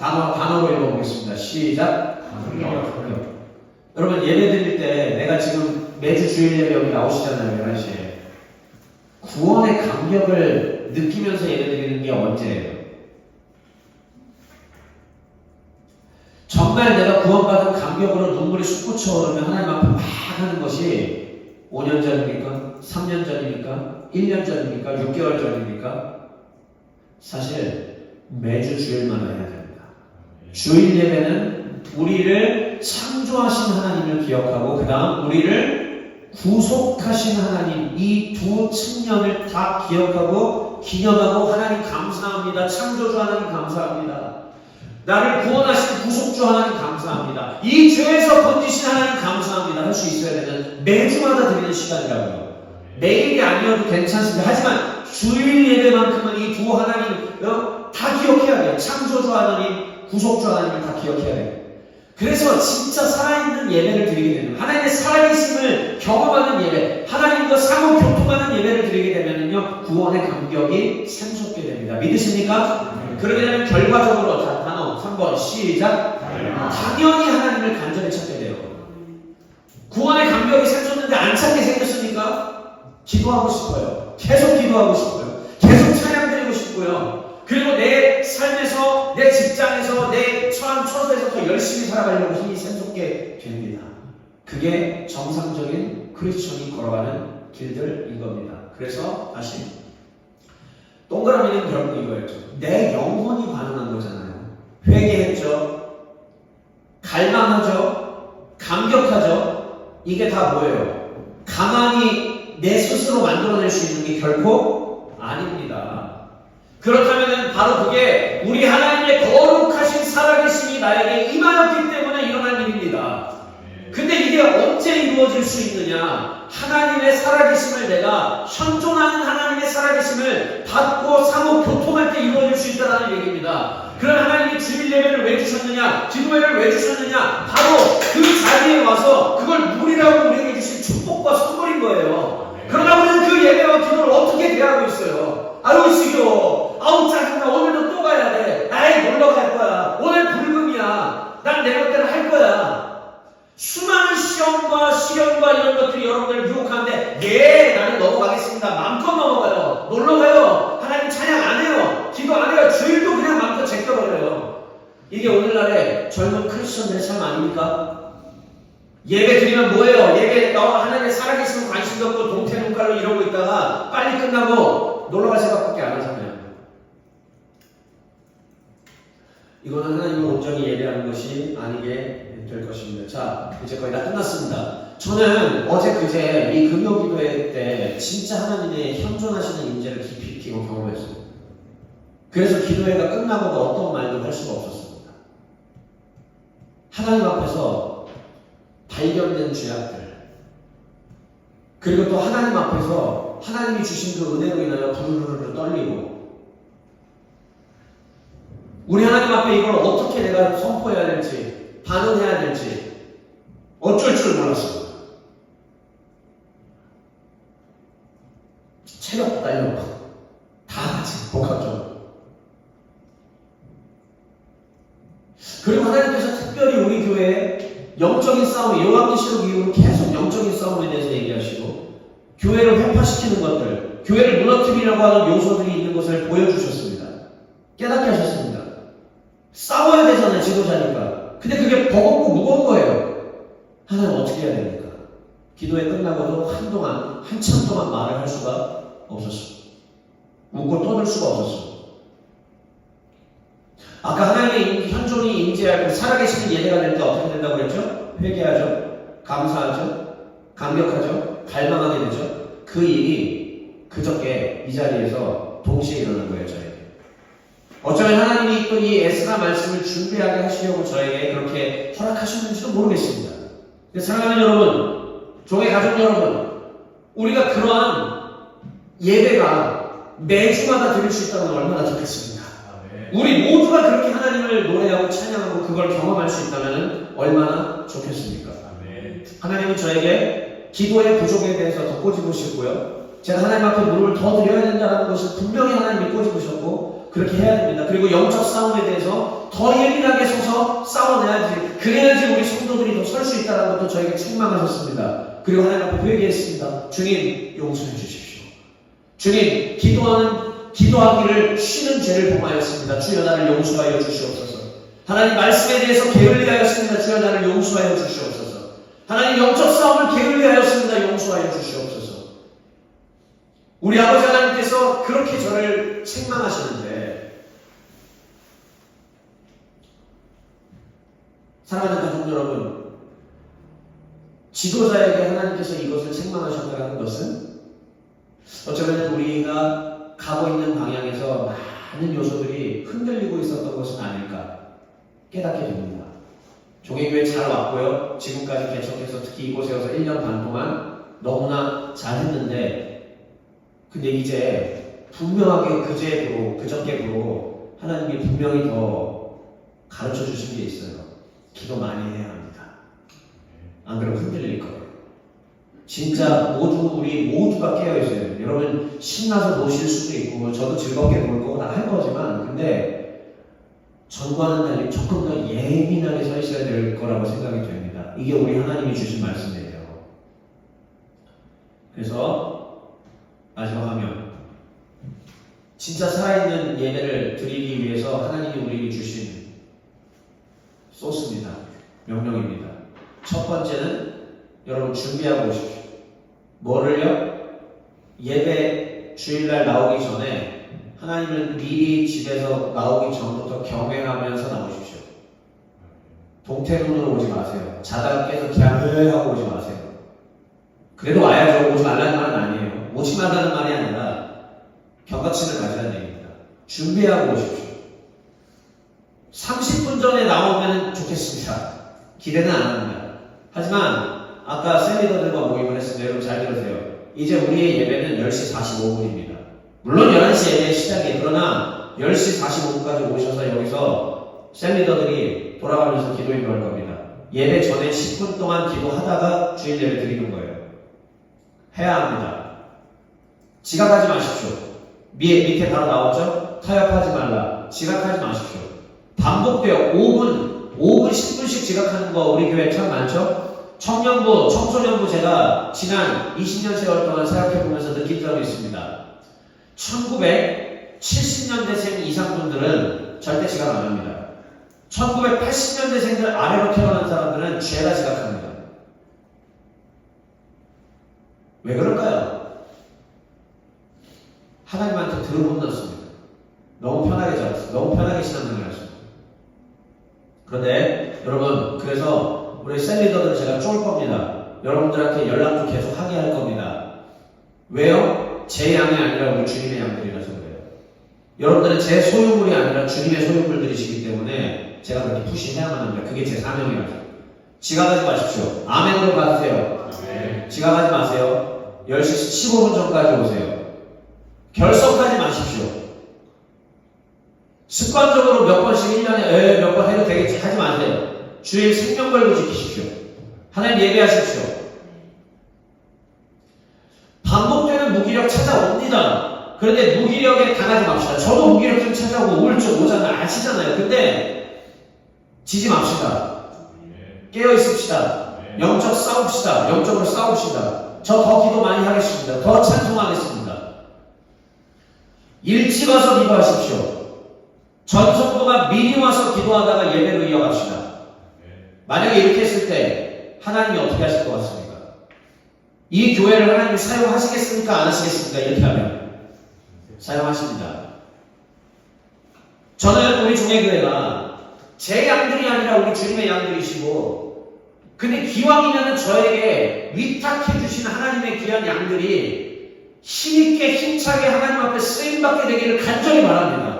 단어로 읽어보겠습니다. 시작. 강력. 여러분 예배 드릴 때 내가 지금 매주 주일 예배 여기 나오시잖아요. 11시에. 구원의 감격을 느끼면서 예배 드리는 게 언제예요? 정말 내가 구원받은 감격으로 눈물이 솟구쳐 오르면 하나님 앞에 막 하는 것이 5년 전입니까? 3년 전입니까? 1년 전입니까? 6개월 전입니까? 사실 매주 주일마다 해야 됩니다. 주일 예배는 우리를 창조하신 하나님을 기억하고 그 다음 우리를 구속하신 하나님 이 두 측면을 다 기억하고 기념하고 하나님 감사합니다. 창조주 하나님 감사합니다. 나를 구원하신 구속주 하나님 감사합니다. 이 죄에서 건지신 하나님 감사합니다. 할 수 있어야 되는 매주마다 드리는 시간이라고요. 매일이 아니어도 괜찮습니다. 하지만 주일 예배만큼은 이 두 하나님 다 기억해야 돼요. 창조주 하나님, 구속주 하나님을 다 기억해야 돼요. 그래서 진짜 살아있는 예배를 드리게 되면 하나님의 살아계심을 경험하는 예배, 하나님과 상호 교통하는 예배를 드리게 되면요 구원의 감격이 샘솟게 됩니다. 믿으십니까? 그러게 되면 결과적으로 단어 3번 시작. 당연히 하나님을 간절히 찾게 돼요. 구원의 감격이 샘솟는데 안 찾게 생겼으니까 기도하고 싶어요. 계속 기도하고 싶어요. 계속 찬양 드리고 싶고요. 그리고 내 삶에서, 내 직장에서, 내 처한 처소에서 더 열심히 살아가려고 힘이 샘솟게 됩니다. 그게 정상적인 크리스천이 걸어가는 길들인 겁니다. 그래서 다시 동그라미는 결국 이거였죠. 내 영혼이 반응한 거잖아요. 회개했죠. 갈망하죠. 감격하죠. 이게 다 뭐예요? 가만히 내 스스로 만들어낼 수 있는 게 결코 아닙니다. 그렇다면 바로 그게 우리 하나님의 거룩하신 살아계심이 나에게 임하였기 때문에 일어난 일입니다. 근데 이게 언제 이루어질 수 있느냐? 하나님의 살아계심을 내가 현존하는 하나님의 살아계심을 받고 상호 교통할 때 이루어질 수 있다는 얘기입니다. 그럼 하나님이 주일 예배를 왜 주셨느냐? 기도회를 왜 주셨느냐? 바로 그 자리에 와서 그걸 누리라고 우리에게 주신 축복과 선물인 거예요. 그러나 우리는 그 예배와 기도를 어떻게 대하고 있어요? 아유 지겨워. 아우 짜증나. 오늘도 또 가야 돼. 아이 놀러 갈 거야. 오늘 불금이야. 난 내 멋대로 할 거야. 수많은 시험과 시련과 이런 것들이 여러분들을 유혹하는데 네 나는 넘어가겠습니다. 마음껏 넘어가요. 놀러 가요. 하나님 찬양 안 해요. 기도 안 해요. 주일도 그냥 마음껏 제껴버려요. 이게 오늘날의 젊은 크리스천들의 삶 아닙니까? 예배 드리면 뭐예요? 예배 하나님의 살아계시면 관심도 없고 동태눈깔로 이러고 있다가 빨리 끝나고 놀러갈 생각밖에 안 하잖아요. 이거는 하나님을 온전히 예배하는 것이 아니게 될 것입니다. 자, 이제 거의 다 끝났습니다. 저는 어제 그제 이 금요기도회 때 진짜 하나님의 현존하시는 임재를 깊이 느끼고 경험했어요. 그래서 기도회가 끝나고도 어떤 말도 할 수가 없었습니다. 하나님 앞에서 발견된 죄악들, 그리고 또 하나님 앞에서 하나님이 주신 그 은혜로 인하여 부르르르 떨리고 우리 하나님 앞에 이걸 어떻게 내가 선포해야 될지, 반응해야 될지 어쩔 줄 몰랐습니다. 체력 딸려고 다 같이 복합적으로. 그리고 하나님께서 특별히 우리 교회에 영적인 싸움, 요한계시록 이후로 계속 영적인 싸움에 대해서 얘기하시고 교회를 회파시키는 것들, 교회를 무너뜨리려고 하는 요소들이 있는 것을 보여주셨습니다. 깨닫게 하셨습니다. 싸워야 되잖아요, 지도자니까. 근데 그게 버겁고 무거운 거예요. 하나님 어떻게 해야 됩니까? 기도회 끝나고도 한참 동안 말을 할 수가 없었어요. 묻고 떠들 수가 없었어요. 아까 하나님의 현존이 임재하고 살아계시는 예배가 될 때 어떻게 된다고 그랬죠? 회개하죠. 감사하죠. 감격하죠. 갈망하게 되죠. 그 일이 그저께 이 자리에서 동시에 일어난 거예요, 저에게. 어쩌면 하나님이 또 이 에스라 말씀을 준비하게 하시려고 저에게 그렇게 허락하셨는지도 모르겠습니다. 근데 사랑하는 여러분, 종의 가족 여러분, 우리가 그러한 예배가 매주마다 드릴 수 있다면 얼마나 좋겠습니까? 우리 모두가 그렇게 하나님을 노래하고 찬양하고 그걸 경험할 수 있다면 얼마나 좋겠습니까? 하나님은 저에게 기도의 부족에 대해서 더 꼬집으시고요. 제가 하나님 앞에 물을 더 드려야 된다는 것을 분명히 하나님이 꼬집으셨고 그렇게 해야 됩니다. 그리고 영적 싸움에 대해서 더 예민하게 서서 싸워내야지, 그래야지 우리 성도들이 더 설 수 있다는 것도 저에게 책망하셨습니다. 그리고 하나님 앞에 회개했습니다. 주님 용서해 주십시오. 주님 기도하기를 쉬는 죄를 범하였습니다. 주여 나를 용서하여 주시옵소서. 하나님 말씀에 대해서 게을리하였습니다. 주여 나를 용서하여 주시옵소서. 하나님 영적 싸움을 게을리하였습니다. 용서하여 주시옵소서. 우리 아버지 하나님께서 그렇게 저를 책망하시는데, 사랑하는 가족 여러분, 지도자에게 하나님께서 이것을 책망하셨다는 것은 어쩌면 우리가 가고 있는 방향에서 많은 요소들이 흔들리고 있었던 것은 아닐까 깨닫게 됩니다. 종의교회 잘 왔고요. 지금까지 개척해서 특히 이곳에 와서 1년 반 동안 너무나 잘했는데, 근데 이제 분명하게 그저께로 하나님이 분명히 더 가르쳐 주신 게 있어요. 기도 많이 해야 합니다. 안 그러면 흔들릴 거예요. 진짜 우리 모두가 깨어있어요. 여러분 신나서 노실 수도 있고 저도 즐겁게 놀고 다 할 거지만, 근데 전과는 달리 조금 더 예민하게 서 있어야 될 거라고 생각이 됩니다. 이게 우리 하나님이 주신 말씀이에요. 그래서 마지막 화면, 진짜 살아있는 예배를 드리기 위해서 하나님이 우리에게 주신 소스입니다. 명령입니다. 첫 번째는 여러분 준비하고 오십시오. 뭐를요? 예배 주일날 나오기 전에 하나님을 미리 집에서 나오기 전부터 경외하면서 나오십시오. 동태눈으로 오지 마세요. 자다가 깨서 기하고 오지 마세요. 그래도 와야죠. 오지 말라는 말은 아니에요. 오지 말라는 말이 아니라 경각심을 가지라는 얘기입니다. 준비하고 오십시오. 30분 전에 나오면 좋겠습니다. 기대는 안 합니다. 하지만 아까 셀리더들과 모임을 했습니다. 여러분 잘 들으세요. 이제 우리의 예배는 10시 45분입니다. 물론 11시 예배 시작이에요. 그러나 10시 45분까지 오셔서 여기서 셀리더들이 돌아가면서 기도 인도할 겁니다. 예배 전에 10분 동안 기도하다가 주일 예배 드리는 거예요. 해야 합니다. 지각하지 마십시오. 밑에 바로 나왔죠? 타협하지 말라. 지각하지 마십시오. 반복돼요. 5분, 10분씩 지각하는 거 우리 교회 참 많죠? 청년부, 청소년부 제가 지난 20년 세월 동안 생각해보면서 느낀 점이 있습니다. 1970년대생 이상 분들은 절대 지각 안 합니다. 1980년대생들 아래로 태어난 사람들은 죄다 지각합니다. 왜 그럴까요? 하나님한테 들어본다습니다. 너무 편하게 잡았어요. 너무 편하게 신앙생활 하셨어요. 그런데 여러분, 그래서 우리 셀리더들은 제가 쫄 겁니다. 여러분들한테 연락도 계속 하게 할 겁니다. 왜요? 제 양이 아니라 우리 주님의 양들이라서 그래요. 여러분들은 제 소유물이 아니라 주님의 소유물들이시기 때문에 제가 그렇게 푸시해야만 합니다. 그게 제 사명이라서. 지각하지 마십시오. 아멘으로 받으세요. 아멘. 지각하지 마세요. 10시 15분 전까지 오세요. 결석하지 마십시오. 습관적으로 몇 번씩 1년에 몇 번 해도 되겠지 하지 마세요. 주일 생명 걸고 지키십시오. 하나님 예배하십시오. 반복되는 무기력 찾아옵니다. 그런데 무기력에 당하지 맙시다. 저도 무기력 좀 찾아오고 우울증 오잖아요. 아시잖아요. 근데 지지 맙시다. 깨어 있읍시다. 영적 싸웁시다. 영적으로 싸웁시다. 저 더 기도 많이 하겠습니다. 더 찬송하겠습니다. 일찍 와서 기도하십시오. 전성도가 미리 와서 기도하다가 예배로 이어갑시다. 만약에 이렇게 했을 때 하나님이 어떻게 하실 것 같습니까? 이 교회를 하나님이 사용하시겠습니까? 안 하시겠습니까? 이렇게 하면 사용하십니다. 저는 우리 종회교회가 제 양들이 아니라 우리 주님의 양들이시고, 근데 기왕이면 저에게 위탁해 주신 하나님의 귀한 양들이 힘있게 힘차게 하나님 앞에 쓰임받게 되기를 간절히 바랍니다.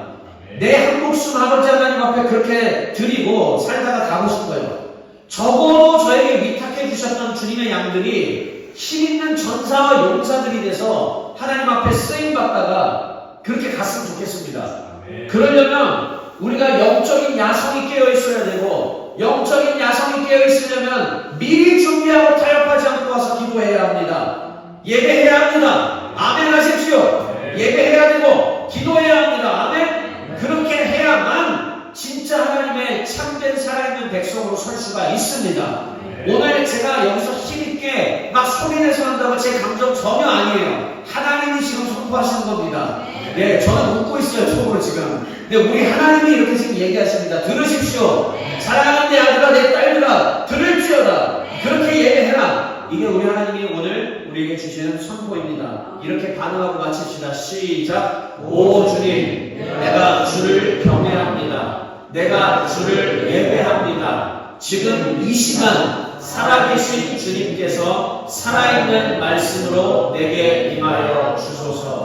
내 한 목숨 아버지 하나님 앞에 그렇게 드리고 살다가 가고 싶어요. 적어도 저에게 위탁해 주셨던 주님의 양들이 힘있는 전사와 용사들이 돼서 하나님 앞에 쓰임받다가 그렇게 갔으면 좋겠습니다. 그러려면 우리가 영적인 야성이 깨어 있어야 되고, 영적인 야성이 깨어 있으려면 미리 준비하고 타협하지 않고 와서 기도해야 합니다. 예배해야 합니다. 아멘 하십시오. 예배해야 되고 기도해야 합니다. 아멘. 그렇게 해야만 진짜 하나님의 참된 살아있는 백성으로 설 수가 있습니다. 오늘 제가 여기서 힘있게 막 소리내서 한다고 제 감정 전혀 아니에요. 하나님이 지금 선포하시는 겁니다. 네, 저는 웃고 있어요, 속으로 지금. 근데 우리 하나님이 이렇게 지금 얘기하십니다. 들으십시오. 사랑하는 내 아들아, 내 딸들아, 들을지어다. 그렇게 예배해라. 이게 우리 하나님이 오늘 우리에게 주시는 선포입니다. 이렇게 반응하고 마칩시다. 시작. 오 주님, 내가 주를 경외합니다. 내가 주를 예배합니다. 지금 이 시간 살아계신 주님께서 살아있는 말씀으로 내게 임하여 주소서.